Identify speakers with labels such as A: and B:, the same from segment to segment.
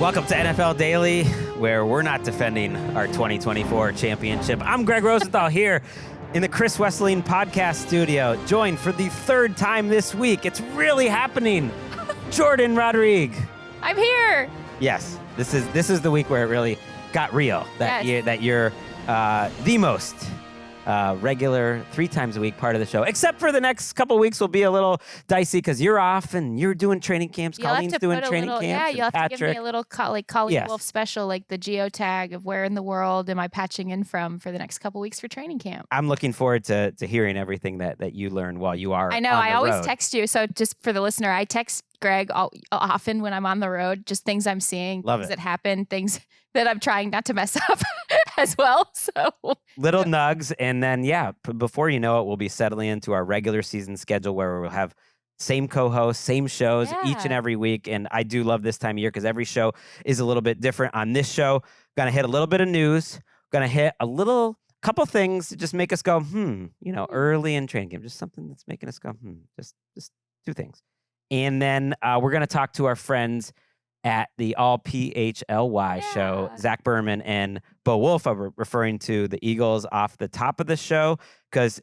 A: Welcome to NFL Daily, where we're not defending our 2024 championship. I'm Gregg Rosenthal here in the Chris Wesseling podcast studio, joined for the third time this week. It's really happening. Jourdan Rodrigue.
B: I'm here.
A: Yes, this is the week where it really got real. That you're the most regular 3 times a week part of the show, except for the next couple of weeks will be a little dicey because you're off and you're doing training camps. Colleen's doing training camps.
B: Yeah, you'll have
A: Patrick.
B: to give me a little Colleen Wulf special, like the geotag of where in the world am I patching in from for the next couple weeks for training camp.
A: I'm looking forward to hearing everything that you learn while you are.
B: I know. I always text you. So just for the listener, I text Gregg often when I'm on the road, just things I'm seeing, things that happen, things that I'm trying not to mess up as well. So
A: little nugs. And then, before you know it, we'll be settling into our regular season schedule where we'll have same co-hosts, same shows each and every week. And I do love this time of year because every show is a little bit different. On this show, going to hit a little bit of news, going to hit a couple things to just make us go, early in training camp, just something that's making us go, just 2 things. And then we're going to talk to our friends at the All PHLY show, Zach Berman and Bo Wulf. I'm referring to the Eagles off the top of the show because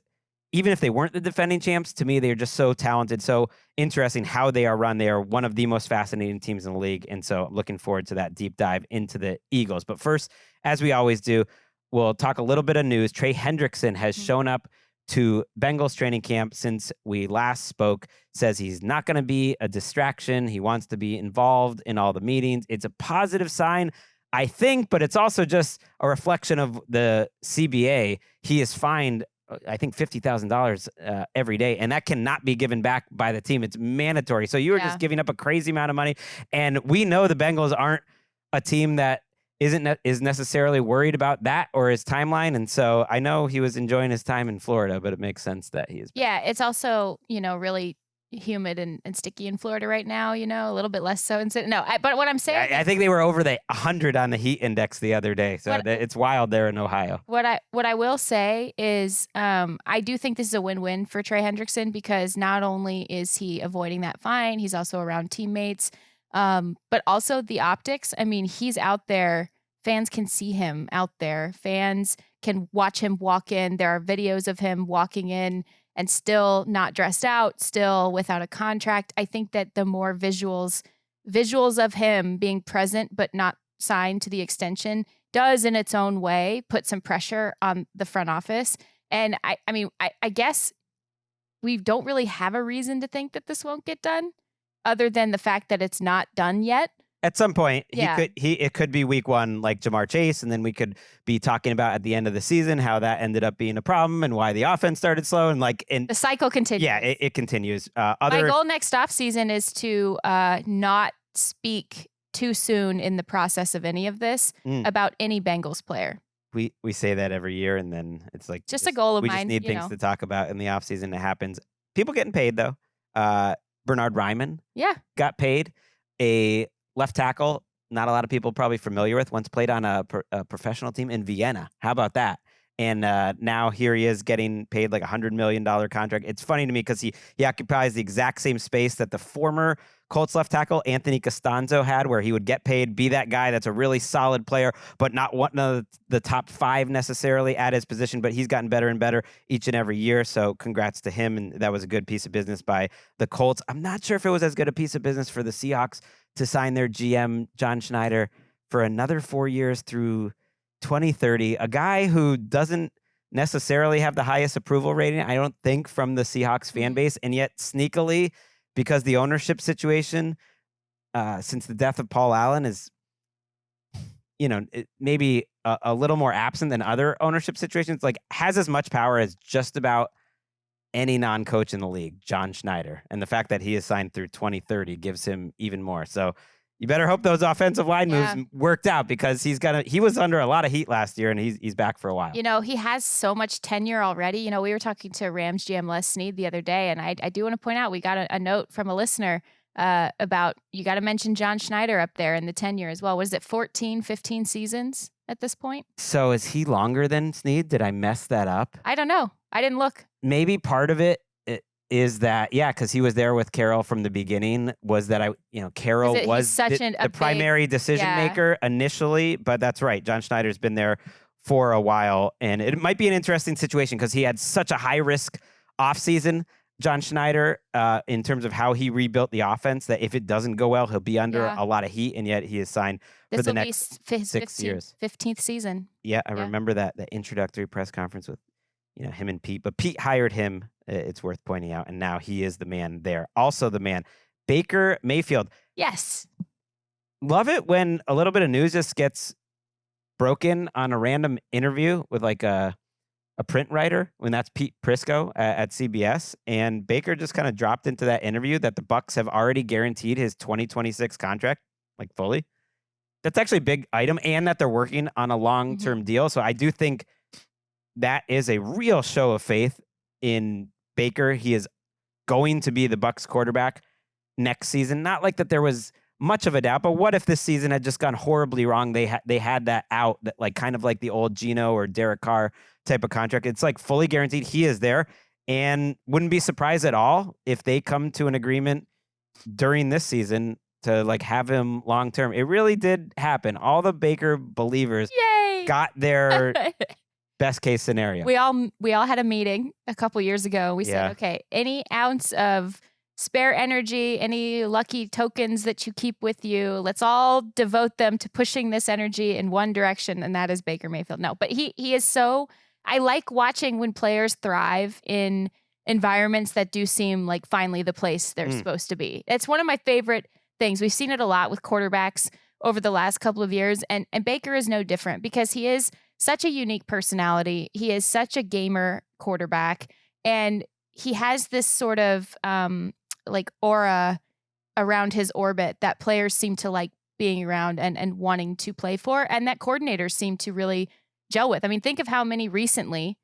A: even if they weren't the defending champs, to me, they're just so talented, so interesting how they are run. They are one of the most fascinating teams in the league. And so I'm looking forward to that deep dive into the Eagles. But first, as we always do, we'll talk a little bit of news. Trey Hendrickson has shown up to Bengals training camp since we last spoke, says he's not going to be a distraction. He wants to be involved in all the meetings. It's a positive sign, I think, but it's also just a reflection of the CBA. He is fined, I think, $50,000 every day, and that cannot be given back by the team. It's mandatory. So you are just giving up a crazy amount of money, and we know the Bengals aren't a team that is necessarily worried about that or his timeline. And so I know he was enjoying his time in Florida, but it makes sense that he is.
B: Yeah, it's also, really humid and sticky in Florida right now, a little bit less so. But what I'm saying...
A: I think they were over the 100 on the heat index the other day. So it's wild there in Ohio.
B: What I will say is I do think this is a win-win for Trey Hendrickson because not only is he avoiding that fine, he's also around teammates. But also the optics. I mean, he's out there. Fans can see him out there. Fans can watch him walk in. There are videos of him walking in and still not dressed out, still without a contract. I think that the more visuals of him being present but not signed to the extension does in its own way put some pressure on the front office. And I guess we don't really have a reason to think that this won't get done, other than the fact that it's not done yet.
A: At some point, it could be week 1 like Jamar Chase, and then we could be talking about at the end of the season how that ended up being a problem and why the offense started slow and the
B: cycle continues.
A: Yeah, it continues.
B: My goal next offseason is to not speak too soon in the process of any of this about any Bengals player.
A: We say that every year, and then it's like
B: just a goal of mine.
A: We just need things to talk about in the offseason. It happens. People getting paid though. Bernard Ryman got paid. A left tackle, not a lot of people probably familiar with, once played on a professional team in Vienna. How about that? And now here he is getting paid like $100 million contract. It's funny to me because he occupies the exact same space that the former Colts left tackle Anthony Costanzo had, where he would get paid, be that guy that's a really solid player, but not one of the top 5 necessarily at his position. But he's gotten better and better each and every year. So congrats to him. And that was a good piece of business by the Colts. I'm not sure if it was as good a piece of business for the Seahawks to sign their GM, John Schneider, for another 4 years through 2030. A guy who doesn't necessarily have the highest approval rating, I don't think, from the Seahawks fan base. And yet sneakily, because the ownership situation since the death of Paul Allen is, maybe a little more absent than other ownership situations, has as much power as just about any non-coach in the league, John Schneider. And the fact that he is signed through 2030 gives him even more. So you better hope those offensive line moves worked out because he was under a lot of heat last year and he's back for a while.
B: He has so much tenure already. We were talking to Rams GM Les Snead the other day, and I do want to point out we got a note from a listener about you got to mention John Schneider up there in the tenure as well. Was it 14, 15 seasons at this point?
A: So is he longer than Snead? Did I mess that up?
B: I don't know. I didn't look.
A: Maybe part of it is that, because he was there with Carroll from the beginning, was that Carroll was the primary decision maker initially, but that's right. John Schneider's been there for a while, and it might be an interesting situation because he had such a high-risk offseason, John Schneider, in terms of how he rebuilt the offense, that if it doesn't go well, he'll be under a lot of heat, and yet he is signed for the next 6 years.
B: 15th season.
A: Yeah, I remember that introductory press conference with him and Pete, but Pete hired him, it's worth pointing out, and now he is the man there. Also the man, Baker Mayfield.
B: Yes.
A: Love it when a little bit of news just gets broken on a random interview with like a print writer, when that's Pete Prisco at CBS, and Baker just kind of dropped into that interview that the Bucs have already guaranteed his 2026 contract, like fully. That's actually a big item, and that they're working on a long-term deal. So I do think that is a real show of faith in Baker. He is going to be the Bucs quarterback next season. Not like that there was much of a doubt, but what if this season had just gone horribly wrong? They had that out, that like kind of like the old Geno or Derek Carr type of contract. It's like fully guaranteed he is there, and wouldn't be surprised at all if they come to an agreement during this season to like have him long term. It really did happen. All the Baker believers got their best case scenario.
B: We all had a meeting a couple years ago. We said, okay, any ounce of spare energy, any lucky tokens that you keep with you, let's all devote them to pushing this energy in one direction, and that is Baker Mayfield. No, but he is so, I like watching when players thrive in environments that do seem like finally the place they're supposed to be. It's one of my favorite things. We've seen it a lot with quarterbacks over the last couple of years, and Baker is no different because he is such a unique personality. He is such a gamer quarterback, and he has this sort of like aura around his orbit that players seem to like being around and wanting to play for, and that coordinators seem to really gel with. I mean, think of how many recently,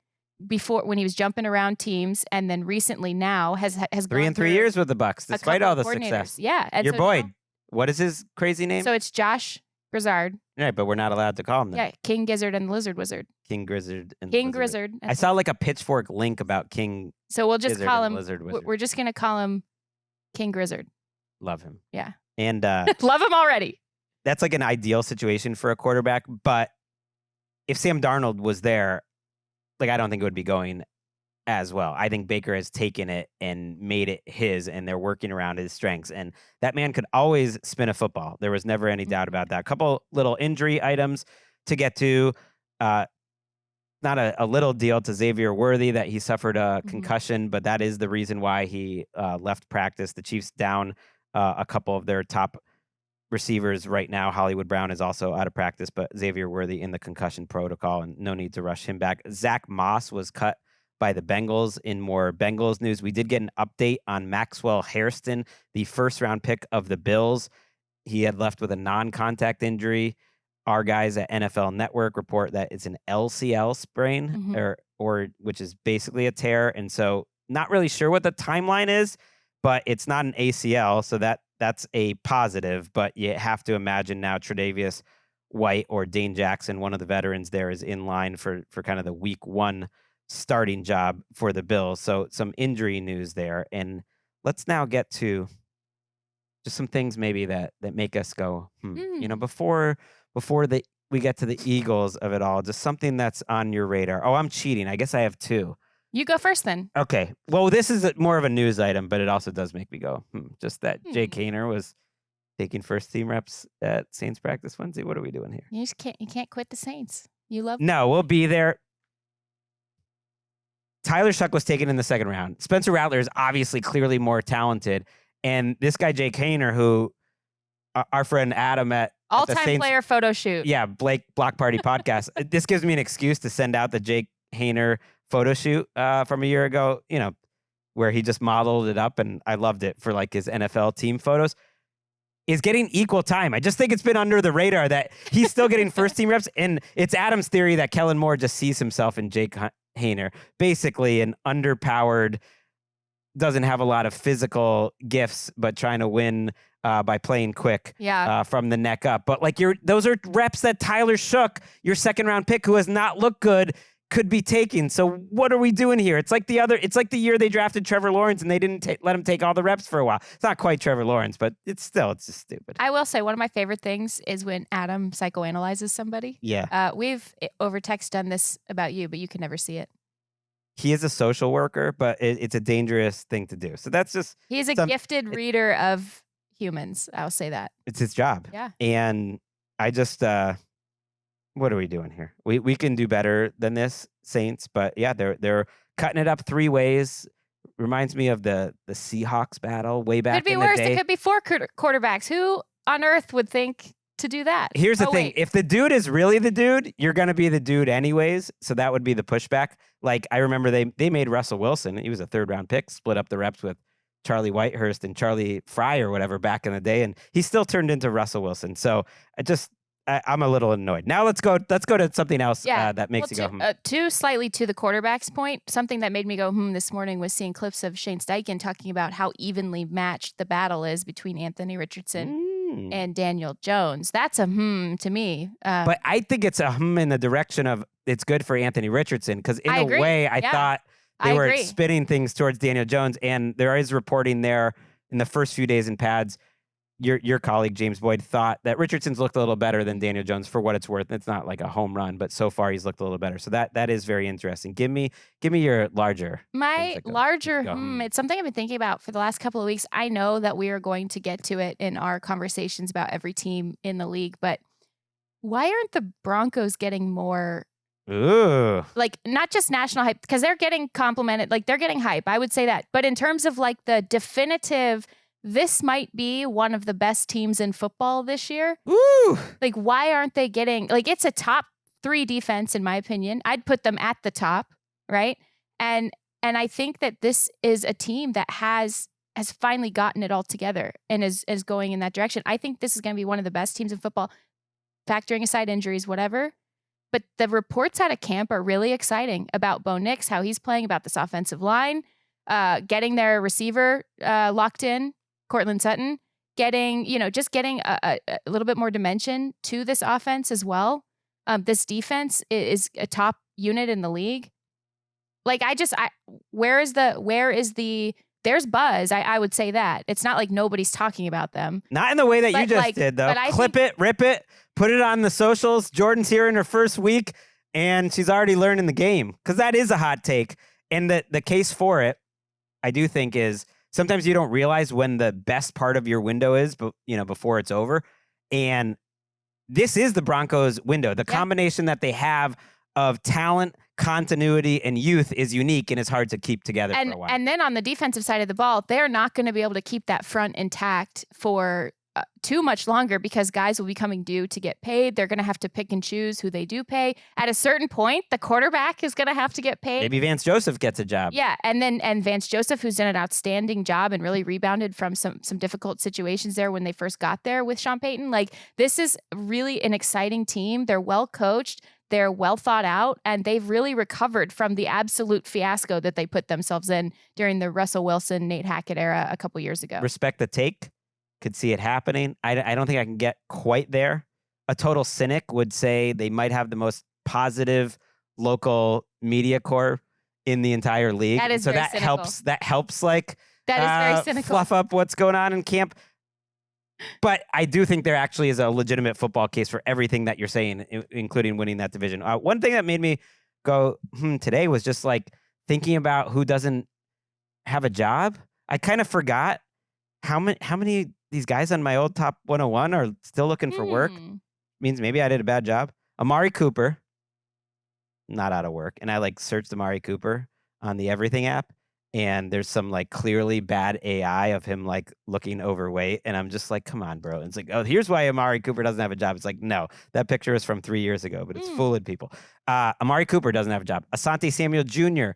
B: before when he was jumping around teams, and then recently now has
A: 3 and 3 years with the Bucs, despite all the success.
B: Yeah, and
A: your boy, what is his crazy name?
B: So it's Josh Grizzard.
A: Right, but we're not allowed to call him that.
B: Yeah, King Gizzard and the Lizard Wizard.
A: King Grizzard and
B: King
A: Lizard.
B: Grizzard.
A: I saw like a Pitchfork link about King.
B: So we'll just
A: Gizzard
B: call
A: and
B: him.
A: Lizard Wizard.
B: We're just gonna call him King Grizzard.
A: Love him.
B: Yeah.
A: And
B: love him already.
A: That's like an ideal situation for a quarterback. But if Sam Darnold was there, like I don't think it would be going as well. I think Baker has taken it and made it his, and they're working around his strengths. And that man could always spin a football. There was never any doubt about that. A couple little injury items to get to. Not a little deal to Xavier Worthy that he suffered a concussion, but that is the reason why he left practice. The Chiefs down a couple of their top receivers right now. Hollywood Brown is also out of practice, but Xavier Worthy in the concussion protocol, and no need to rush him back. Zach Moss was cut by the Bengals. In more Bengals news, we did get an update on Maxwell Hairston, the first-round pick of the Bills. He had left with a non-contact injury. Our guys at NFL Network report that it's an LCL sprain, or which is basically a tear, and so not really sure what the timeline is, but it's not an ACL, so that's a positive. But you have to imagine now Tre'Davious White or Dane Jackson, one of the veterans there, is in line for kind of the week 1 starting job for the Bills. So some injury news there. And let's now get to just some things maybe that make us go, before we get to the Eagles of it all, just something that's on your radar. Oh, I'm cheating. I guess I have 2.
B: You go first then.
A: Okay. Well, this is more of a news item, but it also does make me go, just that Jake Haener was taking first team reps at Saints practice Wednesday. What are we doing here?
B: You can't quit the Saints. You love them.
A: No, we'll be there. Tyler Shuck was taken in the 2nd round. Spencer Rattler is obviously clearly more talented. And this guy, Jake Haener, who our friend Adam at
B: all-time
A: Saints,
B: player photo shoot.
A: Yeah, Blake Block Party podcast. This gives me an excuse to send out the Jake Haener photo shoot from a year ago, where he just modeled it up, and I loved it for like his NFL team photos. Is getting equal time. I just think it's been under the radar that he's still getting first team reps, and it's Adam's theory that Kellen Moore just sees himself in Jake Haener, basically an underpowered, doesn't have a lot of physical gifts, but trying to win by playing quick from the neck up. But like those are reps that Tyler Shuck, your 2nd round pick, who has not looked good, could be taken. So what are we doing here? It's like the year they drafted Trevor Lawrence and they didn't let him take all the reps for a while. It's not quite Trevor Lawrence, but it's just stupid.
B: I will say one of my favorite things is when Adam psychoanalyzes somebody.
A: Yeah.
B: We've over text done this about you, but you can never see it.
A: He is a social worker, but it's a dangerous thing to do. So that's just...
B: He's a gifted reader of humans. I'll say that.
A: It's his job.
B: Yeah.
A: And I just... what are we doing here? We can do better than this, Saints. But yeah, they're cutting it up 3 ways. Reminds me of the Seahawks battle way back in the day.
B: Could be worse. It could be 4 quarterbacks. Who on earth would think to do that?
A: Here's the thing. If the dude is really the dude, you're going to be the dude anyways. So that would be the pushback. Like, I remember they made Russell Wilson. He was a 3rd-round pick, split up the reps with Charlie Whitehurst and Charlie Fry or whatever back in the day. And he still turned into Russell Wilson. So I'm a little annoyed. Now let's go to something else that makes you go,
B: slightly to the quarterback's point, something that made me go, this morning was seeing clips of Shane Steichen talking about how evenly matched the battle is between Anthony Richardson and Daniel Jones. That's a to me.
A: But I think it's a in the direction of it's good for Anthony Richardson because in a way I thought they were spinning things towards Daniel Jones. And there is reporting there in the first few days in pads. Your colleague, James Boyd, thought that Richardson's looked a little better than Daniel Jones for what it's worth. It's not like a home run, but so far he's looked a little better. So that is very interesting. Give me your larger.
B: My larger, it's something I've been thinking about for the last couple of weeks. I know that we are going to get to it in our conversations about every team in the league, but why aren't the Broncos getting more...
A: Ooh.
B: Like, not just national hype, because they're getting complimented, like they're getting hype, I would say that. But in terms of like the definitive... This might be one of the best teams in football this year.
A: Woo!
B: Like, why aren't they getting... Like, it's a top 3 defense, in my opinion. I'd put them at the top, right? And I think that this is a team that has finally gotten it all together and is going in that direction. I think this is going to be one of the best teams in football, factoring aside injuries, whatever. But the reports out of camp are really exciting about Bo Nix, how he's playing, about this offensive line, getting their receiver locked in, Cortland Sutton, getting a little bit more dimension to this offense as well. This defense is a top unit in the league. Like, there's buzz. I would say that. It's not like nobody's talking about them.
A: Not in the way that you just did, though. Clip it, rip it, put it on the socials. Jourdan's here in her first week, and she's already learning the game. Because that is a hot take. And the case for it, I do think, is... Sometimes you don't realize when the best part of your window is, but before it's over. And this is the Broncos' window. The combination that they have of talent, continuity, and youth is unique, and it's hard to keep together for a while.
B: And then on the defensive side of the ball, they're not going to be able to keep that front intact for too much longer because guys will be coming due to get paid. They're going to have to pick and choose who they do pay. At a certain point, the quarterback is going to have to get paid.
A: Maybe Vance Joseph gets a job.
B: Yeah, and Vance Joseph, who's done an outstanding job and really rebounded from some difficult situations there when they first got there with Sean Payton. Like, this is really an exciting team. They're well coached. They're well thought out, and they've really recovered from the absolute fiasco that they put themselves in during the Russell Wilson, Nate Hackett era a couple years ago.
A: Respect the take. Could see it happening. I don't think I can get quite there. A total cynic would say they might have the most positive local media corps in the entire league.
B: That is
A: so
B: very
A: that
B: cynical.
A: helps like
B: that is very cynical.
A: Fluff up what's going on in camp. But I do think there actually is a legitimate football case for everything that you're saying, including winning that division. One thing that made me go today was just like thinking about who doesn't have a job. I kind of forgot how many these guys on my old top 101 are still looking for work. Means maybe I did a bad job. Amari Cooper, not out of work. And I like searched Amari Cooper on the Everything app. And there's some like clearly bad AI of him like looking overweight. And I'm just like, come on, bro. And it's like, oh, here's why Amari Cooper doesn't have a job. It's like, no, that picture is from 3 years ago, but it's fooling people. Amari Cooper doesn't have a job. Asante Samuel Jr.,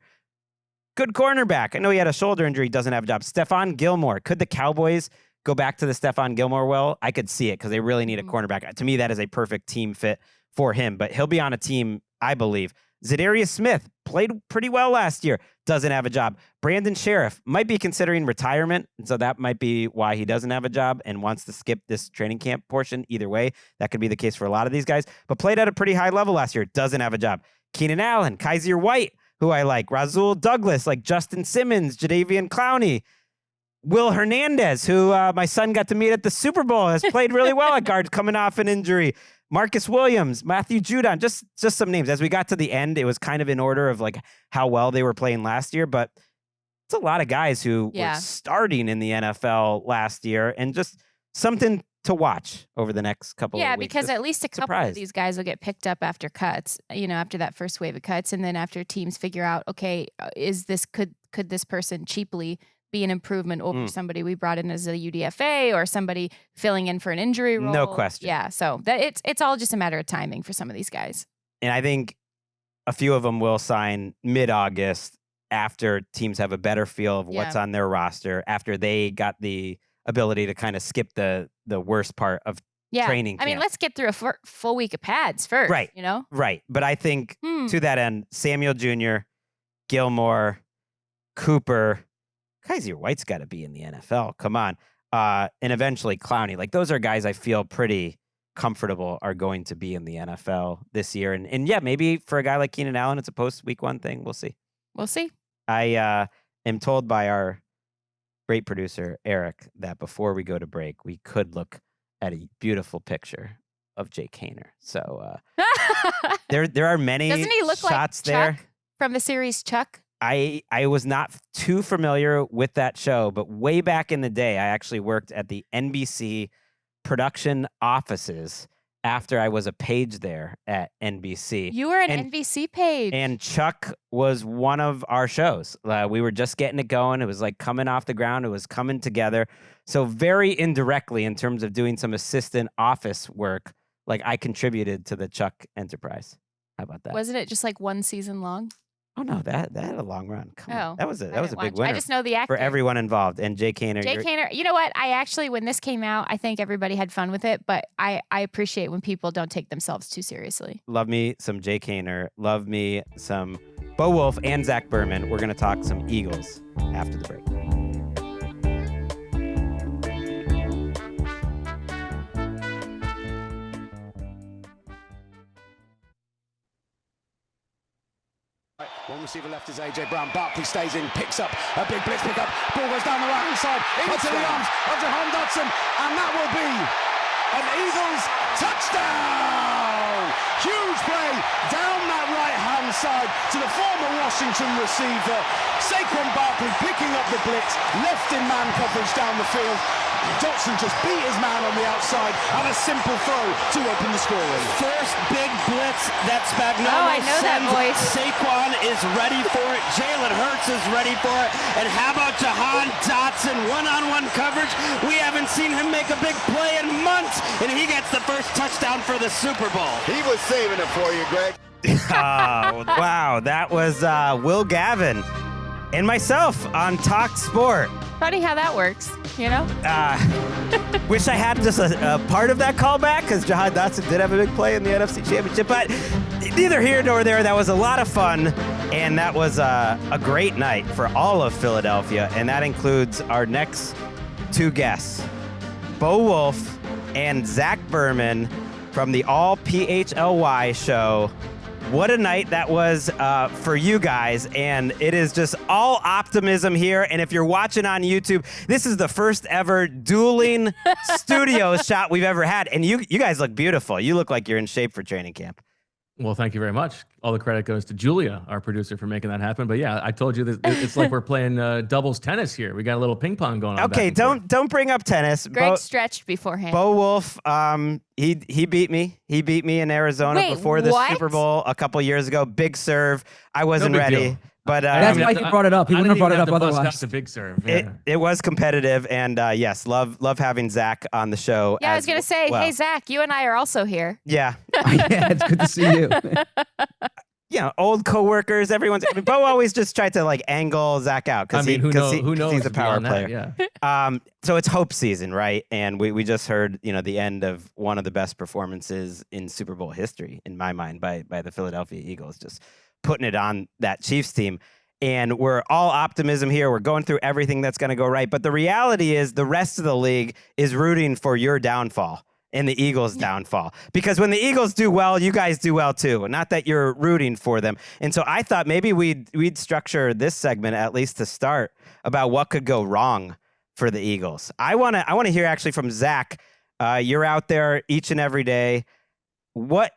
A: good cornerback. I know he had a shoulder injury, doesn't have a job. Stephon Gilmore. Could the Cowboys go back to the Stephon Gilmore well? I could see it because they really need a cornerback. To me, that is a perfect team fit for him. But he'll be on a team, I believe. Zadarius Smith played pretty well last year, doesn't have a job. Brandon Sheriff might be considering retirement, and so that might be why he doesn't have a job and wants to skip this training camp portion. Either way, that could be the case for a lot of these guys. But played at a pretty high level last year, doesn't have a job. Keenan Allen, Kaiser White, who I like, Rasul Douglas, like Justin Simmons, Jadeveon Clowney, Will Hernandez, who my son got to meet at the Super Bowl, has played really well at guard coming off an injury. Marcus Williams, Matthew Judon, just some names. As we got to the end, it was kind of in order of like how well they were playing last year, but it's a lot of guys who were starting in the NFL last year, and just something to watch over the next couple of weeks.
B: Yeah, because at least a couple of these guys will get picked up after cuts, after that first wave of cuts, and then after teams figure out, okay, could this person cheaply be an improvement over somebody we brought in as a UDFA or somebody filling in for an injury role?
A: No question.
B: Yeah, so that it's all just a matter of timing for some of these guys.
A: And I think a few of them will sign mid-August after teams have a better feel of what's on their roster, after they got the ability to kind of skip the worst part of training camp.
B: I mean, let's get through a full week of pads first,
A: right? Right. But I think to that end, Samuel Jr., Gilmore, Cooper, Kaiser White's got to be in the NFL. Come on. And eventually Clowney. Like, those are guys I feel pretty comfortable are going to be in the NFL this year. And yeah, maybe for a guy like Keenan Allen, it's a post-week 1 thing. We'll see.
B: We'll see.
A: I am told by our great producer, Eric, that before we go to break, we could look at a beautiful picture of Jake Haener. So there are many
B: Doesn't he look
A: shots
B: like
A: there.
B: Chuck from the series Chuck?
A: I was not too familiar with that show, but way back in the day, I actually worked at the NBC production offices after I was a page there at NBC.
B: You were an NBC page.
A: And Chuck was one of our shows. We were just getting it going. It was like coming off the ground. It was coming together. So very indirectly, in terms of doing some assistant office work, like I contributed to the Chuck enterprise. How about that?
B: Wasn't it just like 1 season long?
A: Oh no, that had a long run. Come on. That was a big winner.
B: I just know the actor.
A: For everyone involved. And Jake Haener.
B: Jake Haener, you know what? I actually, when this came out, I think everybody had fun with it, but I appreciate when people don't take themselves too seriously.
A: Love me some Jake Haener. Love me some Bo Wulf and Zach Berman. We're going to talk some Eagles after the break.
C: One receiver left is A.J. Brown. Barkley stays in, picks up a big blitz pickup. Ball goes down the right-hand side into the arms of Jourdan Rodrigue, and that will be an Eagles touchdown! Huge play down that right-hand side to the former Washington receiver. Saquon Barkley picking up the blitz, left in man coverage down the field. Dotson just beat his man on the outside, and a simple throw to open the scoring.
D: First big blitz that Spagnuolo
B: I know that voice.
D: Saquon is ready for it. Jalen Hurts is ready for it. And how about Jahan Dotson, one-on-one coverage? We haven't seen him make a big play in months, and he gets the first touchdown for the Super Bowl.
E: He was saving it for you, Greg.
A: Oh, wow. That was Will Gavin and myself on Talk Sport.
B: Funny how that works,
A: Wish I had just a part of that callback, because Jahan Dotson did have a big play in the NFC Championship, but neither here nor there. That was a lot of fun, and that was a great night for all of Philadelphia, and that includes our next 2 guests, Bo Wulf and Zach Berman from the All PHLY show. What a night that was for you guys, and it is just all optimism here. And if you're watching on YouTube, this is the first ever dueling studio shot we've ever had, and you guys look beautiful. You look like you're in shape for training camp.
F: Well, thank you very much. All the credit goes to Julia, our producer, for making that happen. But yeah, I told you that it's like we're playing doubles tennis here. We got a little ping pong going on.
A: Okay, don't bring up tennis.
B: Greg stretched beforehand.
A: Bo Wulf, he beat me. He beat me in Arizona before the Super Bowl a couple years ago. Big serve. I wasn't ready.
F: Deal.
A: But
G: that's why he brought it up. He wouldn't have brought it up otherwise.
F: That's a big serve. Yeah.
A: It was competitive, and yes, love having Zach on the show.
B: Yeah, I was gonna say, hey Zach, you and I are also here.
A: Yeah,
G: yeah, it's good to see you.
A: Old coworkers. Bo always just tried to like angle Zach out because
F: who knows?
A: He's a power player.
F: Yeah.
A: So it's hope season, right? And we just heard the end of one of the best performances in Super Bowl history, in my mind, by the Philadelphia Eagles, just putting it on that Chiefs team. And we're all optimism here. We're going through everything that's going to go right. But the reality is the rest of the league is rooting for your downfall. in the Eagles' downfall. Because when the Eagles do well, you guys do well too. Not that you're rooting for them. And so I thought maybe we'd structure this segment, at least to start, about what could go wrong for the Eagles. I want to hear actually from Zach. You're out there each and every day. What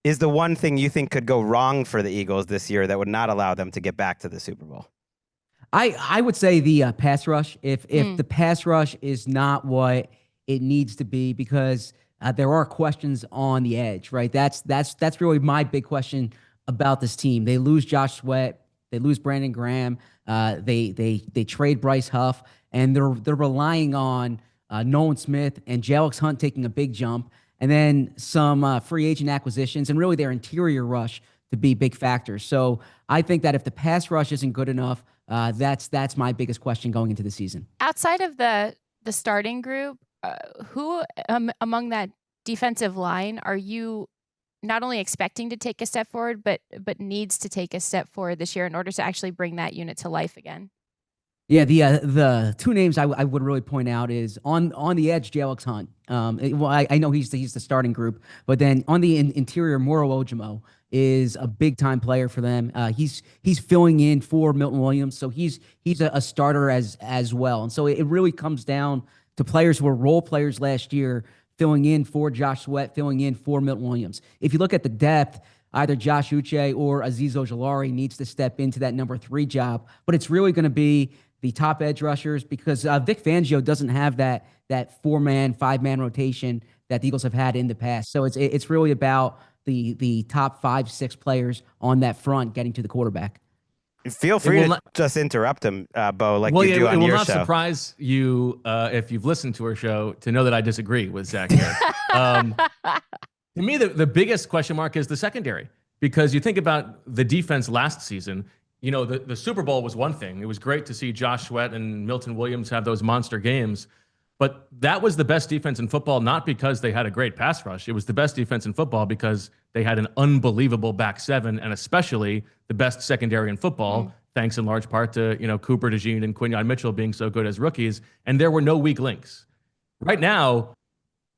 A: is the one thing you think could go wrong for the Eagles this year that would not allow them to get back to the Super Bowl?
G: I would say the pass rush. If the pass rush is not what it needs to be, because there are questions on the edge, right? That's really my big question about this team. They lose Josh Sweat, they lose Brandon Graham, they trade Bryce Huff, and they're relying on Nolan Smith and Jalix Hunt taking a big jump, and then some free agent acquisitions, and really their interior rush to be big factors. So I think that if the pass rush isn't good enough, that's my biggest question going into the season.
B: Outside of the starting group, who among that defensive line are you not only expecting to take a step forward, but needs to take a step forward this year in order to actually bring that unit to life again?
G: Yeah, the two names I would really point out is on the edge, Jalix Hunt. I know he's the starting group, but then on the interior, Moro Ojimo is a big time player for them. He's filling in for Milton Williams, so he's a starter as well. And so it really comes down to players who were role players last year, filling in for Josh Sweat, filling in for Milton Williams. If you look at the depth, either Josh Uche or Azeez Ojulari needs to step into that number 3 job, but it's really going to be the top edge rushers, because Vic Fangio doesn't have that 4-man, 5-man rotation that the Eagles have had in the past. So it's really about the top 5-6 players on that front getting to the quarterback.
A: Feel free to just interrupt him, Bo, like you do on your show.
F: It will not surprise you if you've listened to our show to know that I disagree with Zach here. To me, the biggest question mark is the secondary, because you think about the defense last season. You know, the Super Bowl was one thing. It was great to see Josh Sweat and Milton Williams have those monster games. But that was the best defense in football, not because they had a great pass rush. It was the best defense in football because they had an unbelievable back seven, and especially the best secondary in football, thanks in large part to, Cooper DeJean and Quinyon Mitchell being so good as rookies. And there were no weak links. Right now,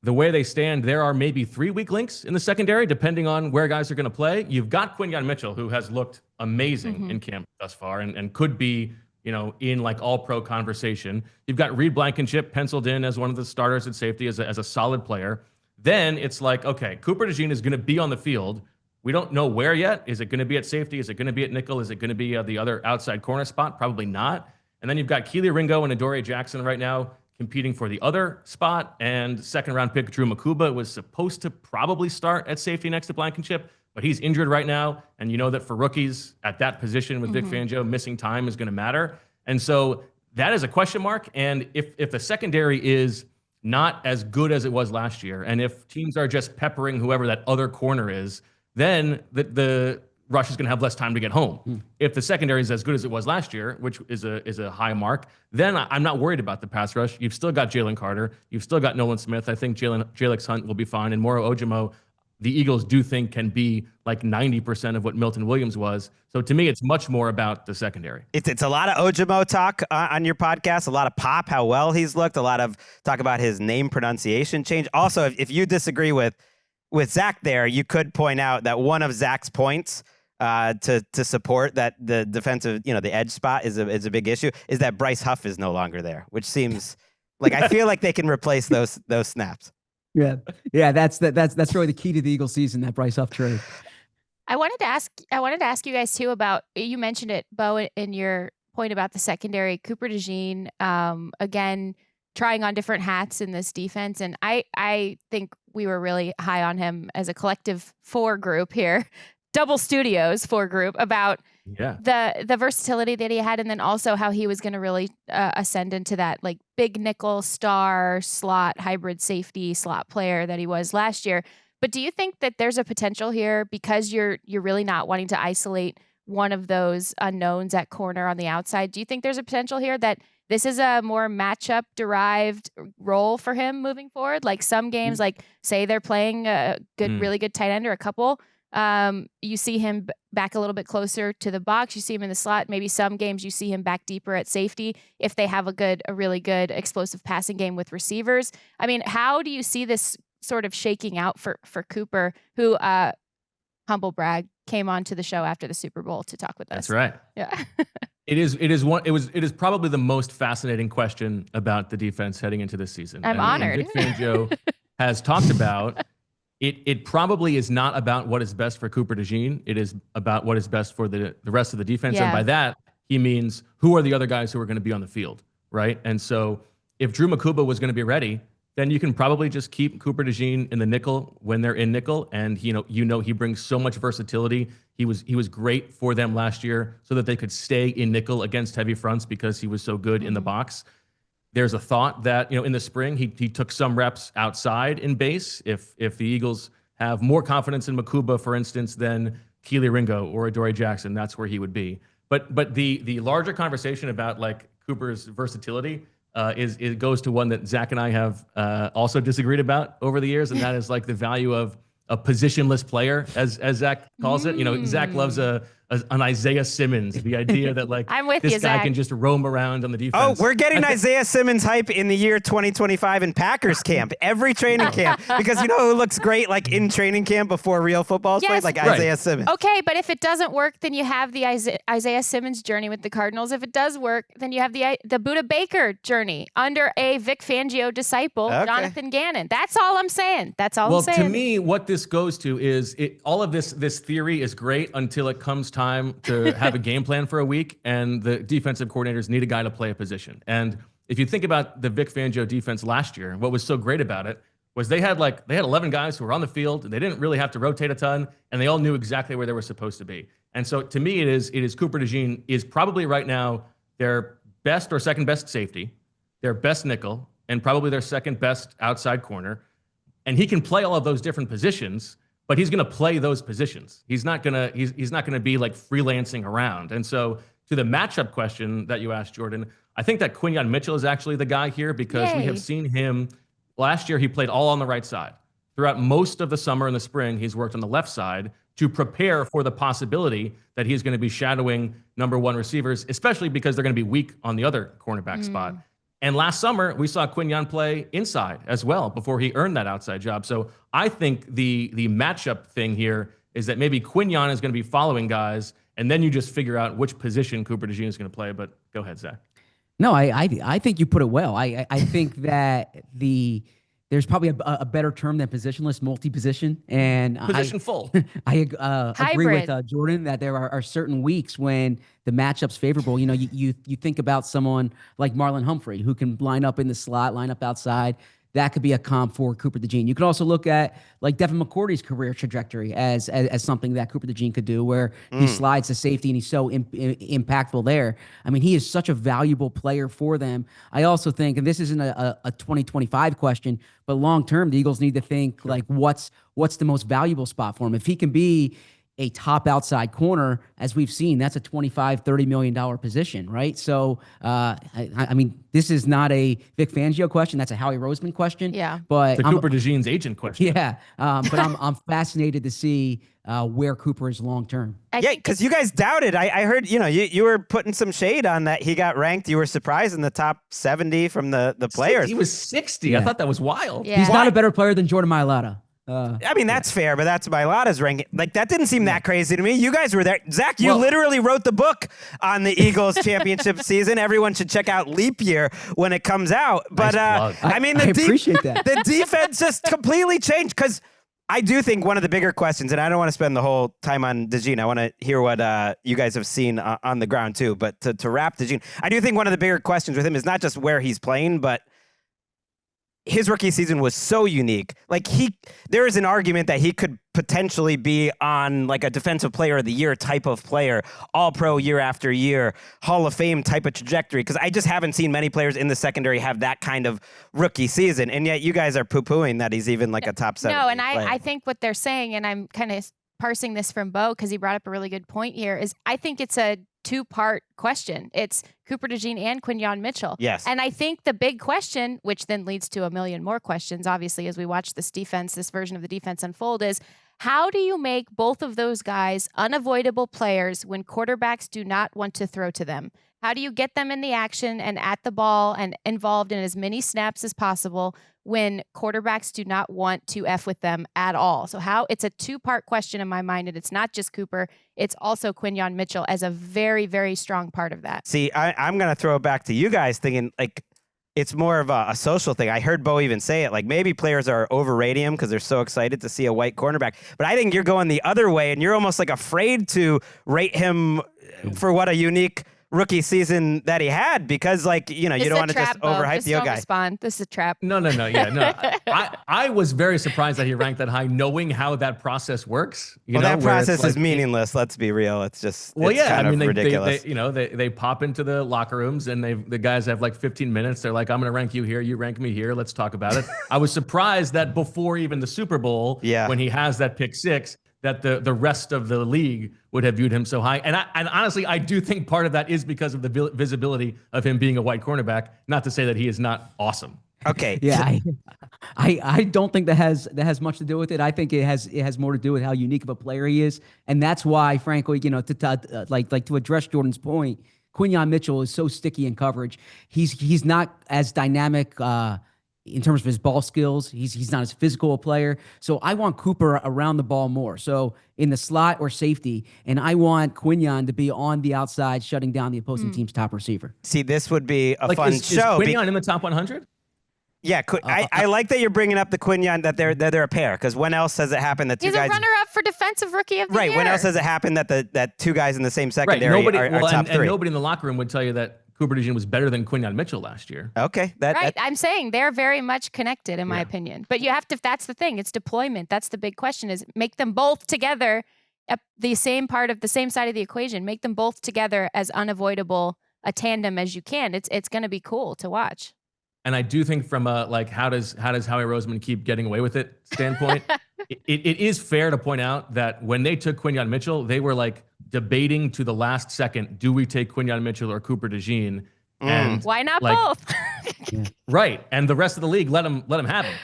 F: the way they stand, there are maybe 3 weak links in the secondary, depending on where guys are going to play. You've got Quinyon Mitchell, who has looked amazing in camp thus far and could be, in like all-pro conversation. You've got Reed Blankenship penciled in as one of the starters at safety as a solid player. Then it's like, okay, Cooper DeJean is going to be on the field. We don't know where yet. Is it going to be at safety? Is it going to be at nickel? Is it going to be the other outside corner spot? Probably not. And then you've got Keely Ringo and Adoree Jackson right now competing for the other spot. And second-round pick Drew Makuba was supposed to probably start at safety next to Blankenship, but he's injured right now. And you know that for rookies at that position with Vic Fangio, missing time is going to matter. And so that is a question mark. And if the secondary is not as good as it was last year, and if teams are just peppering whoever that other corner is, then the rush is going to have less time to get home. If the secondary is as good as it was last year, which is a high mark, then I'm not worried about the pass rush. You've still got Jalen Carter. You've still got Nolan Smith. I think Jalix Hunt will be fine. And Moro Ojimo, the Eagles do think can be like 90% of what Milton Williams was. So to me, it's much more about the secondary.
A: It's a lot of Ojimo talk on your podcast, a lot of pop, how well he's looked, a lot of talk about his name pronunciation change. Also, if you disagree with Zach there, you could point out that one of Zach's points to support that the defensive, the edge spot is a big issue, is that Bryce Huff is no longer there, which seems like I feel like they can replace those snaps.
G: Yeah, that's really the key to the Eagles season, that Bryce Huff trade.
B: I wanted to ask you guys too about, you mentioned it, Bo, in your point about the secondary. Cooper DeJean, again, trying on different hats in this defense, and I think we were really high on him as a collective 4 group here, double studios 4 group, about the versatility that he had, and then also how he was going to really ascend into that like big nickel star slot hybrid safety slot player that he was last year. But do you think that there's a potential here, because you're really not wanting to isolate one of those unknowns at corner on the outside? Do you think there's a potential here that this is a more matchup derived role for him moving forward? Like some games, like say they're playing a really good tight end or a couple, you see him back a little bit closer to the box. You see him in the slot. Maybe some games you see him back deeper at safety if they have a really good explosive passing game with receivers. I mean, how do you see this sort of shaking out for Cooper, who humble brag came on to the show after the Super Bowl to talk with us.
F: That's right.
B: Yeah.
F: It is probably the most fascinating question about the defense heading into this season.
B: I'm honored.
F: Vic Fangio has talked about it probably is not about what is best for Cooper DeJean. It is about what is best for the rest of the defense.
B: Yeah.
F: And by that, he means who are the other guys who are going to be on the field, right? And so if Drew Makuba was going to be ready, then you can probably just keep Cooper DeJean in the nickel when they're in nickel. And he brings so much versatility. He was great for them last year so that they could stay in nickel against heavy fronts because he was so good in the box. There's a thought that, in the spring, he took some reps outside in base. If the Eagles have more confidence in Makuba, for instance, than Keely Ringo or Adoree Jackson, that's where he would be. But the larger conversation about like Cooper's versatility it goes to one that Zach and I have also disagreed about over the years, and that is like the value of a positionless player, as Zach calls it. Zach loves an Isaiah Simmons, the idea that like
B: I'm with
F: this
B: you,
F: guy
B: Zach.
F: can just roam around on the defense.
A: Oh, we're getting Isaiah Simmons hype in the year 2025 in Packers camp, every training camp, because you know who looks great like in training camp before real football is played? Like
F: Right.
A: Isaiah Simmons.
B: Okay, but if it doesn't work, then you have the Isaiah Simmons journey with the Cardinals. If it does work, then you have the Budda Baker journey under a Vic Fangio disciple,
A: Okay.
B: Jonathan Gannon. That's all I'm saying. That's all I'm saying.
F: To me, what this goes to is all of this theory is great until it comes time to have a game plan for a week, and the defensive coordinators need a guy to play a position. And if you think about the Vic Fangio defense last year, what was so great about it was they had 11 guys who were on the field, and they didn't really have to rotate a ton, and they all knew exactly where they were supposed to be. And so to me, it is Cooper DeJean is probably right now their best or second best safety, their best nickel, and probably their second best outside corner. And he can play all of those different positions, but he's going to play those positions. He's not going to be like freelancing around. And so to the matchup question that you asked, Jourdan, I think that Quinyon Mitchell is actually the guy here because we have seen him last year. He played all on the right side. Throughout most of the summer and the spring, he's worked on the left side to prepare for the possibility that he's going to be shadowing number one receivers, especially because they're going to be weak on the other cornerback spot. And last summer, we saw Quinyon play inside as well before he earned that outside job. So I think the matchup thing here is that maybe Quinyon is going to be following guys, and then you just figure out which position Cooper DeJean is going to play. But go ahead, Zach.
G: No, I think you put it well. I think that there's probably a better term than positionless, multi-position, and
F: Position full.
G: I agree with
B: Hybrid.
G: Jourdan that there are certain weeks when the matchup's favorable. You think about someone like Marlon Humphrey who can line up in the slot, line up outside. That could be a comp for Cooper DeJean. You could also look at like Devin McCourty's career trajectory as something that Cooper DeJean could do, where he slides to safety and he's so impactful there. I mean, he is such a valuable player for them. I also think, and this isn't a 2025 question, but long term, the Eagles need to think like what's the most valuable spot for him. If he can be a top outside corner, as we've seen, that's a $25-30 million position, right? So, I mean, this is not a Vic Fangio question. That's a Howie Roseman question.
B: Yeah.
G: But
F: The Cooper DeJean's agent question.
G: yeah, but I'm fascinated to see where Cooper is long term.
A: Yeah, because you guys doubted. I heard, you were putting some shade on that. He got ranked. You were surprised in the top 70 from the players.
F: He was 60.
G: Yeah.
F: I thought that was wild.
B: Yeah.
G: He's not a better player than Jordan Mailata.
A: I mean, that's fair, but that's Mailata's ranking. Like, that didn't seem that crazy to me. You guys were there. Zach, you literally wrote the book on the Eagles championship season. Everyone should check out Leap Year when it comes out. But,
F: Nice plug.
A: I mean,
G: I appreciate that.
A: The defense just completely changed because I do think one of the bigger questions, and I don't want to spend the whole time on DeJean. I want to hear what you guys have seen on the ground too. But to wrap DeJean, I do think one of the bigger questions with him is not just where he's playing, but his rookie season was so unique. Like there is an argument that he could potentially be on like a defensive player of the year type of player, all pro year after year, Hall of Fame type of trajectory. Cause I just haven't seen many players in the secondary have that kind of rookie season. And yet you guys are poo-pooing that he's even like a top 7.
B: No, and I think what they're saying, and I'm kind of parsing this from Bo because he brought up a really good point here, is I think it's a 2-part question. It's Cooper DeJean and Quinyon Mitchell.
A: Yes.
B: And I think the big question, which then leads to a million more questions, obviously, as we watch this version of the defense unfold, is how do you make both of those guys unavoidable players when quarterbacks do not want to throw to them? How do you get them in the action and at the ball and involved in as many snaps as possible when quarterbacks do not want to F with them at all. So it's a two-part question in my mind, and it's not just Cooper, it's also Quinyon Mitchell as a very, very strong part of that.
A: See, I'm going to throw it back to you guys thinking like it's more of a social thing. I heard Bo even say it, like maybe players are overrating him because they're so excited to see a white cornerback. But I think you're going the other way, and you're almost like afraid to rate him for what a unique rookie season that he had, because like, you don't want to just overhype the guy.
B: Respond. This is a trap.
F: No. Yeah, no. I was very surprised that he ranked that high, knowing how that process works.
A: That process is meaningless. Let's be real. It's just ridiculous.
F: They pop into the locker rooms and the guys have like 15 minutes. They're like, I'm going to rank you here. You rank me here. Let's talk about it. I was surprised that before even the Super Bowl, when he has that pick 6, that the rest of the league would have viewed him so high. And honestly, I do think part of that is because of the visibility of him being a white cornerback, not to say that he is not awesome.
A: Okay.
G: Yeah, I don't think that has much to do with it. I think it has more to do with how unique of a player he is. And that's why, frankly, to address Jordan's point, Quinyon Mitchell is so sticky in coverage. He's not as dynamic in terms of his ball skills. He's not as physical a player. So I want Cooper around the ball more. So in the slot or safety, and I want Quinyon to be on the outside, shutting down the opposing team's top receiver.
A: See, this would be a fun show.
F: Is Quinyon in the top 100?
A: Yeah, I like that you're bringing up the Quinyon, that they're a pair, because when else has it happened that two guys...
B: He's a runner-up for Defensive Rookie of the Year.
A: Right, when else has it happened that two guys in the same secondary are top 3?
F: And nobody in the locker room would tell you that Cooper DeJean was better than Quinyon Mitchell last year.
A: Okay.
B: I'm saying they're very much connected, in my opinion. But you have to, that's the thing, it's deployment. That's the big question, is make them both together at the same side of the equation. Make them both together as unavoidable a tandem as you can. It's going to be cool to watch.
F: And I do think from a how does Howie Roseman keep getting away with it standpoint, it is fair to point out that when they took Quinyon Mitchell, they were like debating to the last second, do we take Quinyon Mitchell or Cooper DeJean? And
B: why not both?
F: Right. And the rest of the league let him have him.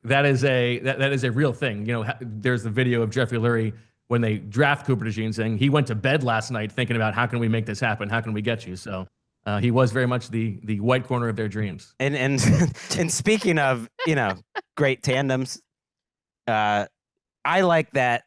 F: That is a real thing. There's the video of Jeffrey Lurie when they draft Cooper DeJean saying he went to bed last night thinking about how can we make this happen? How can we get you? So he was very much the white corner of their dreams.
A: And speaking of, great tandems, I like that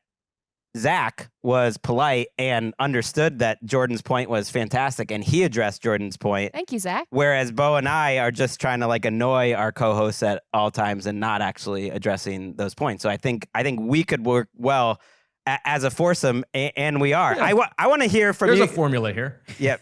A: Zach was polite and understood that Jordan's point was fantastic, and he addressed Jordan's point.
B: Thank you, Zach.
A: Whereas Bo and I are just trying to annoy our co-hosts at all times and not actually addressing those points. So I think we could work well as a foursome, and we are. Yeah. I want to hear from you.
F: There's a formula here.
A: Yep.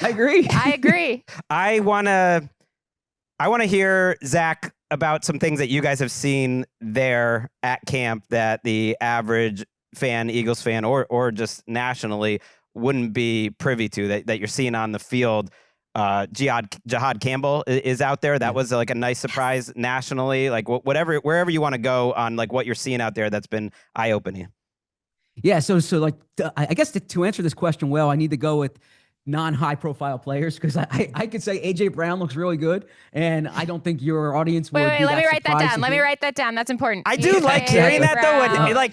G: I agree.
A: I want to hear, Zach, about some things that you guys have seen there at camp that the average fan, Eagles fan, or just nationally wouldn't be privy to, that you're seeing on the field. Jihad Campbell is out there. That was a nice surprise nationally. Wherever you want to go on what you're seeing out there, that's been eye-opening.
G: Yeah, so I guess to answer this question well, I need to go with non-high profile players, because I could say AJ Brown looks really good, and I don't think your audience would.
B: Wait, let me write that down. Let me write that down. That's important.
A: I do like hearing that though.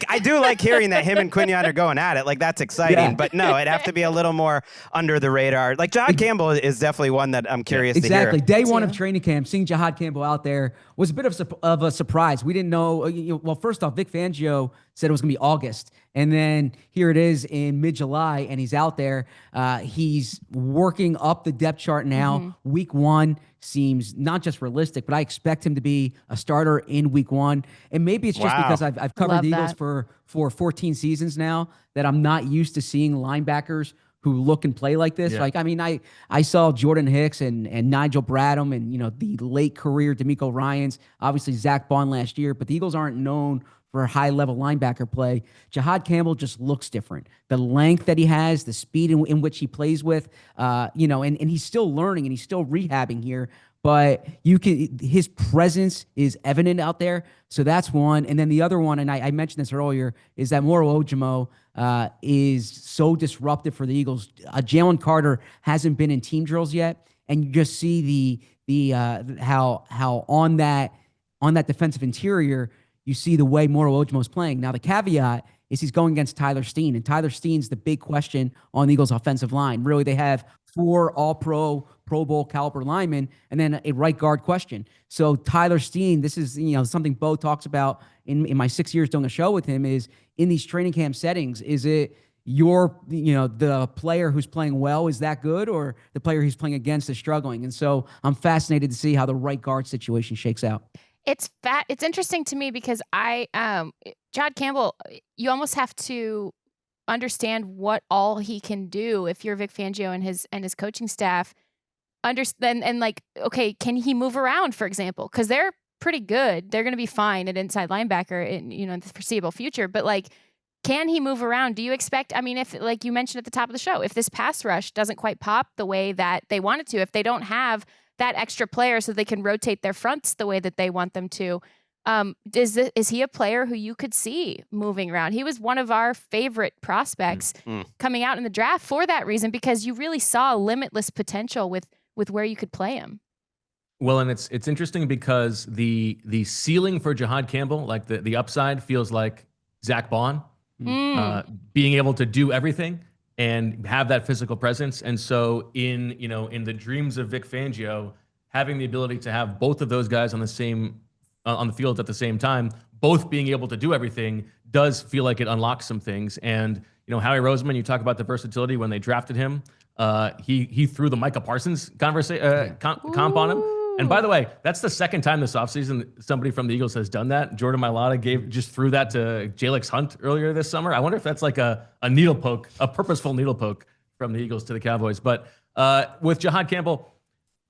A: I do like hearing that him and Quinyon are going at it. That's exciting. Yeah. But no, it'd have to be a little more under the radar. Jihad Campbell is definitely one that I'm curious to hear.
G: Exactly. Day one of training camp, seeing Jihad Campbell out there was a bit of a surprise. We didn't know. Well, first off, Vic Fangio said it was going to be August. And then here it is in mid-July, and he's out there. He's working up the depth chart now. Mm-hmm. Week 1 seems not just realistic, but I expect him to be a starter in week 1. And maybe it's just because I've covered the Eagles for 14 seasons now that I'm not used to seeing linebackers who look and play like this. Yeah. I saw Jordan Hicks and Nigel Bradham and, the late career DeMeco Ryans, obviously Zach Bond last year, but the Eagles aren't known for high-level linebacker play. Jihad Campbell just looks different. The length that he has, the speed in which he plays with, and he's still learning and he's still rehabbing here. But his presence is evident out there. So that's one. And then the other one, and I mentioned this earlier, is that Moro Ojimo is so disruptive for the Eagles. Jalen Carter hasn't been in team drills yet, and you just see how on that defensive interior, you see the way Moro Ojimo's playing. Now, the caveat is he's going against Tyler Steen, and Tyler Steen's the big question on the Eagles' offensive line. Really, they have 4 All-Pro, Pro Bowl caliber linemen, and then a right guard question. So Tyler Steen, this is something Bo talks about in my 6 years doing a show with him, is in these training camp settings, is it the player who's playing well is that good, or the player he's playing against is struggling? And so I'm fascinated to see how the right guard situation shakes out.
B: It's interesting to me because Jourdan Campbell, you almost have to understand what all he can do if you're Vic Fangio and his coaching staff. Understand and okay, can he move around, for example? Because they're pretty good. They're going to be fine at inside linebacker in the foreseeable future. But can he move around? Do you expect? I mean, if you mentioned at the top of the show, if this pass rush doesn't quite pop the way that they want it to, if they don't have that extra player so they can rotate their fronts the way that they want them to, is he a player who you could see moving around? He was one of our favorite prospects coming out in the draft for that reason, because you really saw limitless potential with where you could play him.
F: Well, and it's interesting because the ceiling for Jourdan Campbell, like the upside, feels like Zach Bond, being able to do everything and have that physical presence. And so in the dreams of Vic Fangio, having the ability to have both of those guys on the field at the same time, both being able to do everything, does feel like it unlocks some things. And Howie Roseman, you talk about the versatility when they drafted him. He threw the Micah Parsons comp on him. And by the way, that's the second time this offseason somebody from the Eagles has done that. Jordan Mailata just threw that to Jalix Hunt earlier this summer. I wonder if that's like a needle poke, a purposeful needle poke from the Eagles to the Cowboys. But with Jourdan Campbell,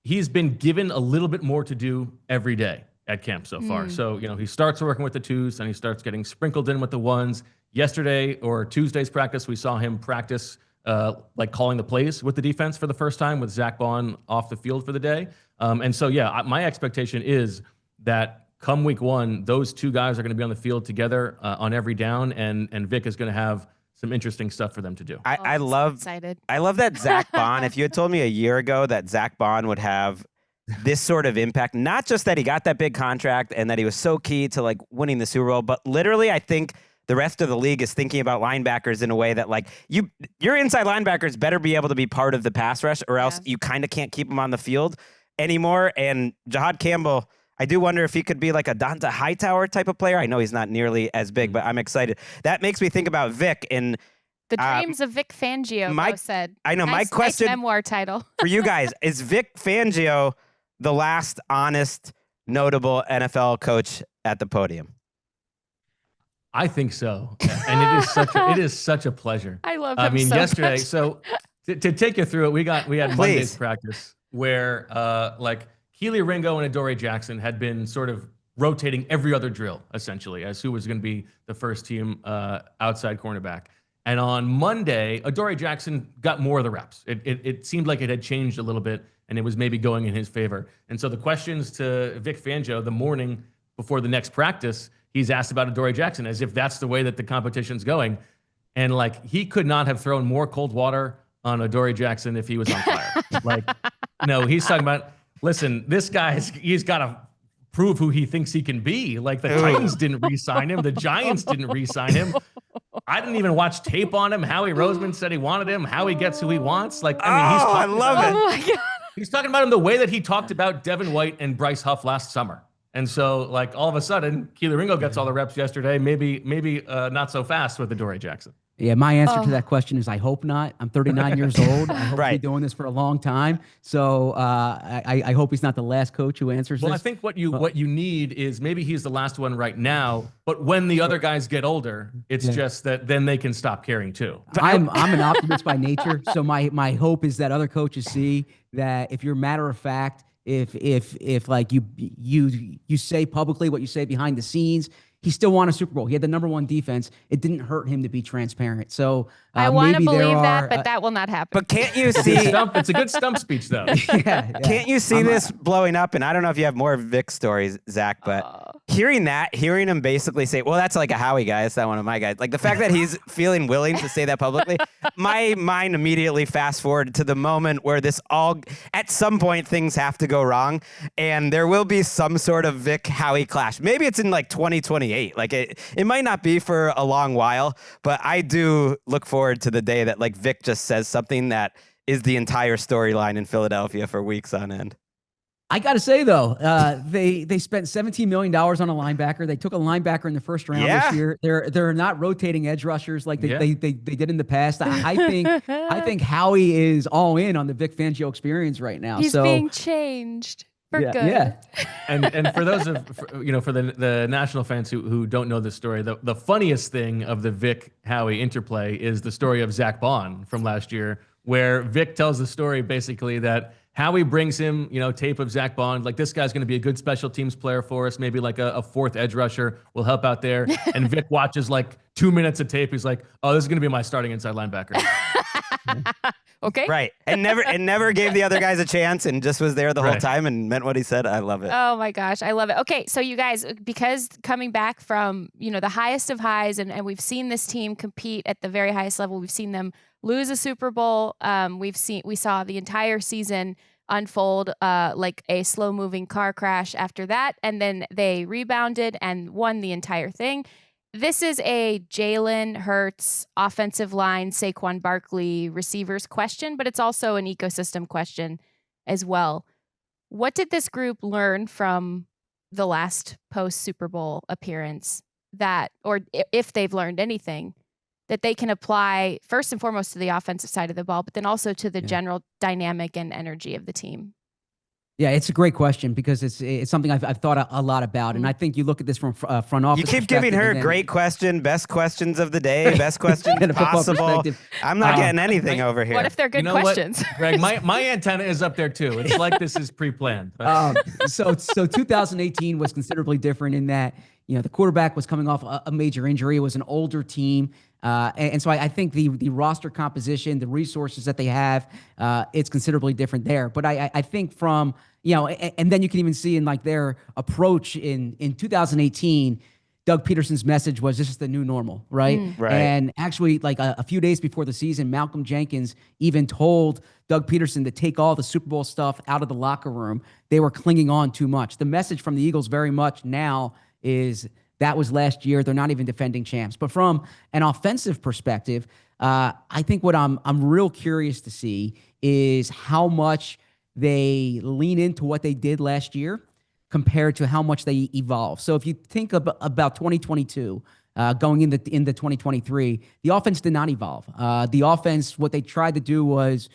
F: he's been given a little bit more to do every day at camp so far. So, he starts working with the 2s and he starts getting sprinkled in with the 1s. Yesterday or Tuesday's practice, we saw him practice calling the plays with the defense for the first time with Zach Bond off the field for the day. And so, my expectation is that come week 1, those 2 guys are going to be on the field together on every down, and Vic is going to have some interesting stuff for them to do.
A: I love that Zach Bond. If you had told me a year ago that Zach Bond would have this sort of impact, not just that he got that big contract and that he was so key to winning the Super Bowl, but literally I think the rest of the league is thinking about linebackers in a way that your inside linebackers better be able to be part of the pass rush, or else you kind of can't keep them on the field anymore. And Jourdan Campbell, I do wonder if he could be like a Donta Hightower type of player. I know he's not nearly as big, but I'm excited. That makes me think about Vic and
B: the dreams of Vic Fangio. Bo said.
A: I know.
B: Nice,
A: my question,
B: nice memoir title
A: for you guys, is Vic Fangio the last honest, notable NFL coach at the podium?
F: I think so, and it is such a pleasure.
B: I love him.
F: Yesterday.
B: Much.
F: So to take you through it, we had Monday's practice where Keely Ringo and Adoree Jackson had been sort of rotating every other drill essentially as who was going to be the first team outside cornerback. And on Monday, Adoree Jackson got more of the reps. It seemed like it had changed a little bit, and it was maybe going in his favor. And so the questions to Vic Fangio the morning before the next practice, he's asked about Adoree Jackson as if that's the way that the competition's going. And he could not have thrown more cold water on Adoree Jackson if he was on fire. No, he's talking about, listen, this he's got to prove who he thinks he can be. The Titans didn't re-sign him. The Giants didn't re-sign him. I didn't even watch tape on him. Howie Roseman said he wanted him. Howie gets who he wants.
A: I love it.
B: Oh my God.
F: He's talking about him the way that he talked about Devin White and Bryce Huff last summer. And so, all of a sudden, Keely Ringo gets all the reps yesterday. Maybe not so fast with Adoree Jackson.
G: Yeah, my answer to that question is I hope not. I'm 39 years old. I hope he's doing this for a long time. So I hope he's not the last coach who answers this.
F: Well, I think what you need is maybe he's the last one right now, but when the other guys get older, it's just that then they can stop caring too.
G: I'm an optimist by nature, so my hope is that other coaches see that if you're matter of fact, if you say publicly what you say behind the scenes. He still won a Super Bowl. He had the #1 defense. It didn't hurt him to be transparent. So
B: I want to believe that, but that will not happen.
A: But can't you see?
F: It's a good stump speech, though.
G: Yeah.
A: Can't you see this blowing up? And I don't know if you have more Vic stories, Zach, but hearing him basically say, well, that's like a Howie guy. It's not one of my guys. The fact that he's feeling willing to say that publicly, my mind immediately fast forward to the moment where at some point, things have to go wrong. And there will be some sort of Vic Howie clash. Maybe it's in 2028. It might not be for a long while, but I do look forward to the day that Vic just says something that is the entire storyline in Philadelphia for weeks on end.
G: I got to say, though, they spent $17 million on a linebacker. They took a linebacker in the first round this year. They're not rotating edge rushers like they did in the past. I think Howie is all in on the Vic Fangio experience right now.
B: He's being changed for good.
G: Yeah.
F: And for those for the national fans who don't know this story, the funniest thing of the Vic Howie interplay is the story of Zach Bond from last year, where Vic tells the story basically that Howie brings him, tape of Zach Bond, like, this guy's going to be a good special teams player for us, maybe like a fourth edge rusher will help out there. And Vic watches like 2 minutes of tape. He's like, oh, this is going to be my starting inside linebacker.
B: Okay.
A: Right. And never gave the other guys a chance and just was there the whole time and meant what he said. I love it.
B: Oh my gosh. I love it. Okay. So you guys, because coming back from, the highest of highs, and we've seen this team compete at the very highest level. We've seen them lose a Super Bowl. We saw the entire season unfold like a slow-moving car crash after that, and then they rebounded and won the entire thing. This is a Jalen Hurts offensive line, Saquon Barkley receivers question, but it's also an ecosystem question as well. What did this group learn from the last post-Super Bowl appearance or if they've learned anything, that they can apply first and foremost to the offensive side of the ball, but then also to the general dynamic and energy of the team?
G: Yeah, it's a great question because it's something I've thought a lot about, and I think you look at this from front office.
A: You keep giving her great question, best questions of the day, best questions possible. I'm not getting anything over here.
B: What if they're good questions?
F: Greg, my antenna is up there too. It's like this is pre-planned.
G: So 2018 was considerably different in that the quarterback was coming off a major injury. It was an older team. And so I think the roster composition, the resources that they have, it's considerably different there. But I think from, and then you can even see in like their approach in 2018, Doug Peterson's message was, this is the new normal, right?
A: Right.
G: And actually, like a few days before the season, Malcolm Jenkins even told Doug Peterson to take all the Super Bowl stuff out of the locker room. They were clinging on too much. The message from the Eagles very much now is, that was last year. They're not even defending champs. But from an offensive perspective, I think what I'm real curious to see is how much they lean into what they did last year compared to how much they evolve. So if you think about 2022, going into 2023, the offense did not evolve. The offense, what they tried to do was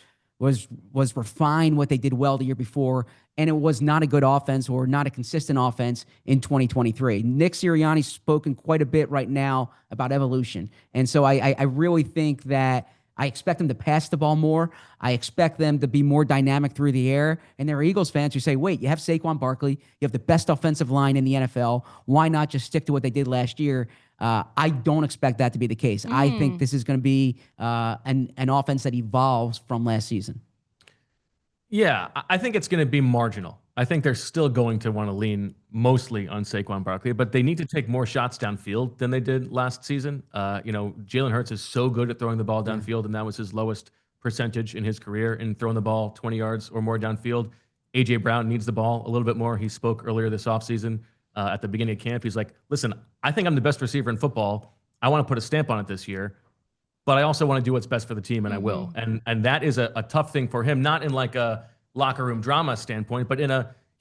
G: refine what they did well the year before, and it was not a good offense or not a consistent offense in 2023. Nick Sirianni's spoken quite a bit right now about evolution, and so I really think that I expect them to pass the ball more. I expect them to be more dynamic through the air. And there are Eagles fans who say, wait, you have Saquon Barkley. You have the best offensive line in the NFL. Why not just stick to what they did last year? I don't expect that to be the case. I think this is going to be an offense that evolves from last season.
F: Yeah, I think it's going to be marginal. I think they're still going to want to lean mostly on Saquon Barkley, but they need to take more shots downfield than they did last season. Jalen Hurts is so good at throwing the ball downfield, and that was his lowest percentage in his career in throwing the ball 20 yards or more downfield. A.J. Brown needs the ball a little bit more. He spoke earlier this offseason at the beginning of camp. He's like, listen, I think I'm the best receiver in football. I want to put a stamp on it this year, but I also want to do what's best for the team, and I will. And that is a tough thing for him, not in like a locker room drama standpoint, but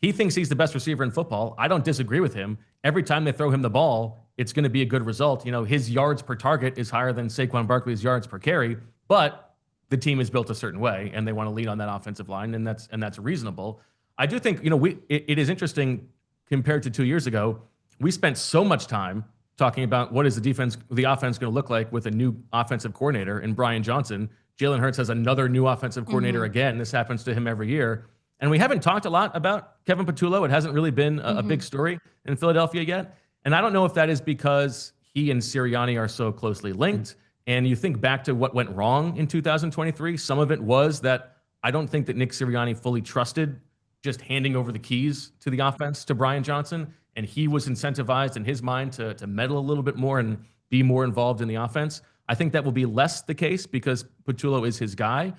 F: he thinks he's the best receiver in football. I don't disagree with him. Every time they throw him the ball, it's going to be a good result. His yards per target is higher than Saquon Barkley's yards per carry, but the team is built a certain way, and they want to lean on that offensive line, and that's reasonable. I do think, it is interesting compared to 2 years ago. We spent so much time talking about what is the offense going to look like with a new offensive coordinator in Brian Johnson. Jalen Hurts has another new offensive coordinator again. This happens to him every year. And we haven't talked a lot about Kevin Patullo. It hasn't really been a big story in Philadelphia yet. And I don't know if that is because he and Sirianni are so closely linked. And you think back to what went wrong in 2023. Some of it was that I don't think that Nick Sirianni fully trusted just handing over the keys to the offense to Brian Johnson. And he was incentivized in his mind to meddle a little bit more and be more involved in the offense. I think that will be less the case because Patullo is his guy.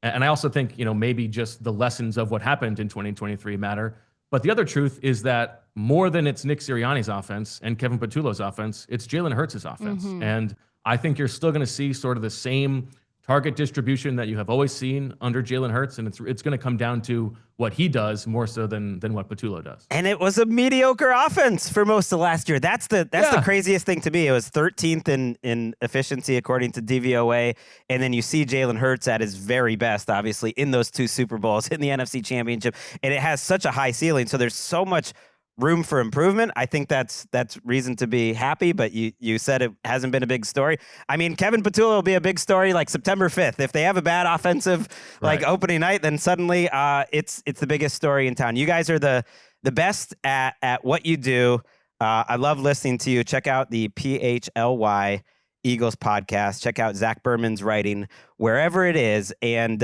F: And I also think, maybe just the lessons of what happened in 2023 matter. But the other truth is that more than it's Nick Sirianni's offense and Kevin Patullo's offense, it's Jalen Hurts' offense. And I think you're still going to see sort of the same target distribution that you have always seen under Jalen Hurts, and it's going to come down to what he does more so than what Patullo does.
A: And it was a mediocre offense for most of last year. That's the craziest thing to me. It was 13th in efficiency according to DVOA, and then you see Jalen Hurts at his very best, obviously, in those 2 Super Bowls, in the NFC Championship, and it has such a high ceiling. So there's so much room for improvement. I think that's reason to be happy, but you said it hasn't been a big story. I mean, Kevin Patullo will be a big story like September 5th. If they have a bad offensive like opening night, then suddenly it's the biggest story in town. You guys are the best at what you do. I love listening to you. Check out the PHLY Eagles podcast. Check out Zach Berman's writing wherever it is. And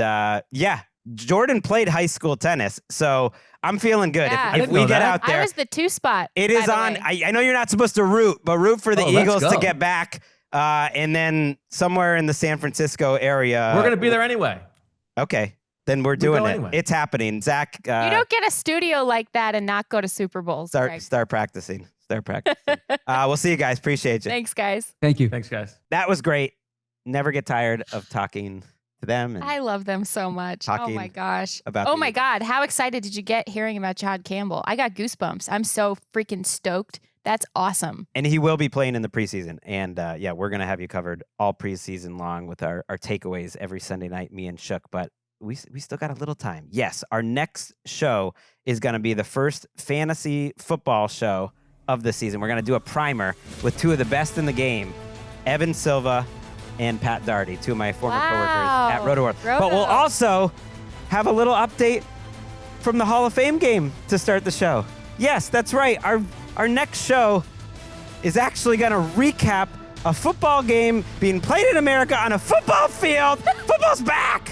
A: Jourdan played high school tennis, so I'm feeling good.
B: Yeah.
A: If we get out there,
B: I was the 2 spot.
A: it is on. I know you're not supposed to root, but root for the Eagles to get back, and then somewhere in the San Francisco area.
F: We're going to be there anyway.
A: Okay, then we're doing it.
F: Anyway.
A: It's happening. Zach,
B: You don't get a studio like that and not go to Super Bowls.
A: start practicing. Start practicing. We'll see you guys. Appreciate you.
B: Thanks, guys.
G: Thank you.
F: Thanks, guys.
A: That was great. Never get tired of talking to them. And
B: I love them so much. Oh
A: talking
B: my gosh.
A: about
B: Oh
A: the
B: my
A: Eagles.
B: God. How excited did you get hearing about John Campbell? I got goosebumps. I'm so freaking stoked. That's awesome.
A: And he will be playing in the preseason. And we're going to have you covered all preseason long with our takeaways every Sunday night, me and Shook. But we still got a little time. Yes, our next show is going to be the first fantasy football show of the season. We're going to do a primer with 2 of the best in the game, Evan Silva and Pat Daugherty, 2 of my former coworkers at Roto-World. But we'll also have a little update from the Hall of Fame game to start the show. Yes, that's right. Our next show is actually going to recap a football game being played in America on a football field. Football's back!